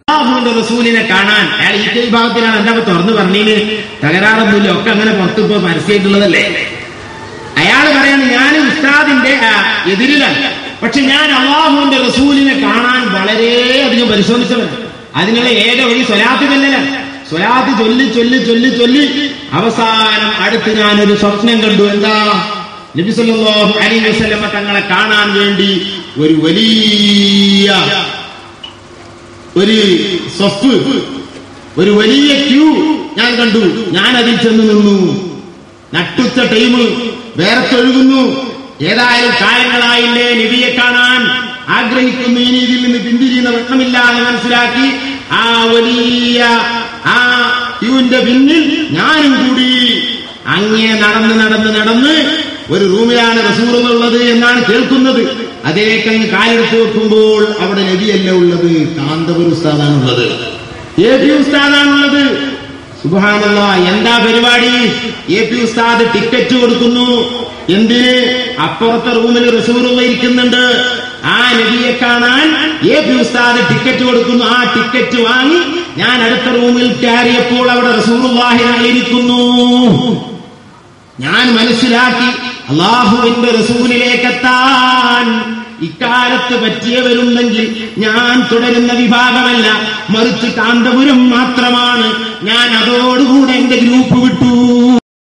അല്ലാഹുവിന്റെ റസൂലിനെ കാണാൻ അയാൾ ഈ വിഭാഗത്തിലാണ്. എന്താ തുറന്നു പറഞ്ഞീന്? തകരാറൊന്നുമില്ല, ഒക്കെ അങ്ങനെ പുറത്ത് ഇപ്പൊ പരസ്യമായിട്ടുള്ളതല്ലേ. അയാൾ പറയാണ് ഞാൻ ഉസ്താദിന്റെ എതിരിലാണ്, പക്ഷെ ഞാൻ അല്ലാഹുവിന്റെ റസൂലിനെ കാണാൻ വളരെയധികം പരിശോധിച്ചവരാണ്. അതിനുള്ള ഏക വഴി സ്വലാത്ത് തന്നെയാണ്. സ്വലാത്ത് ചൊല്ലി ചൊല്ലി ചൊല്ലി ചൊല്ലി അവസാനം അടുത്ത് ഞാനൊരു സ്വപ്നം കണ്ടു. എന്താ? നബി സല്ലല്ലാഹു അലൈഹി വസല്ലമ തങ്ങളെ കാണാൻ വേണ്ടി ഒരു വലിയ സഫ്, ഒരു വലിയ ക്യൂ ഞാൻ കണ്ടു. ഞാൻ അതിൽ ചെന്ന് നിന്നു. നട്ടുച്ച ടൈം, വേർത്തൊഴുകുന്നു. ഏതായാലും കാലങ്ങളായില്ലേ നബിയെ കാണാൻ ആഗ്രഹിക്കുന്നു, ഇനി ഇതിൽ നിന്ന് പിന്തിരിയുന്ന പ്രശ്നമില്ല എന്ന് മനസ്സിലാക്കി ആ വലിയ ക്യൂവിന്റെ പിന്നിൽ ഞാനും കൂടി അങ്ങേ നടന്ന് നടന്ന് നടന്ന് ഒരു റൂമിലാണ് റസൂലുള്ളത് എന്നാണ് കേൾക്കുന്നത്. അതേക്കങ്ങ് കാലെടുത്ത് വെക്കുമ്പോൾ അവിടെ നബിയല്ല ഉള്ളത്, കാന്തപുര ഉസ്താദാണുള്ളത്, AP ഉസ്താദാണുള്ളത്. സുബ്ഹാനല്ലാഹ്, എന്താ പരിപാടി? AP ഉസ്താദ് ടിക്കറ്റ് കൊടുക്കുന്നു. എന്തിന്? അപ്പുറത്തെ റൂമിൽ റസൂലുള്ള ഇരിക്കുന്നുണ്ട്. ആ നബിയെ കാണാൻ AP ഉസ്താദ് ടിക്കറ്റ് കൊടുക്കുന്നു. ആ ടിക്കറ്റ് വാങ്ങി ഞാൻ അടുത്ത റൂമിൽ കയറിയപ്പോൾ അവിടെ റസൂലുള്ളാഹി ആയിരിക്കുന്നു. ഞാൻ മനസ്സിലാക്കി അല്ലാഹുവിന്റെ റസൂലിലേക്കെത്താൻ ഇക്കാലത്ത് പറ്റിയവരുണ്ടെങ്കിൽ ഞാൻ തുടരുന്ന വിഭാഗമല്ല, മറിച്ച് കാന്തപുരം മാത്രമാണ്. ഞാൻ അതോടുകൂടെ എന്റെ ഗ്രൂപ്പ് വിട്ടു.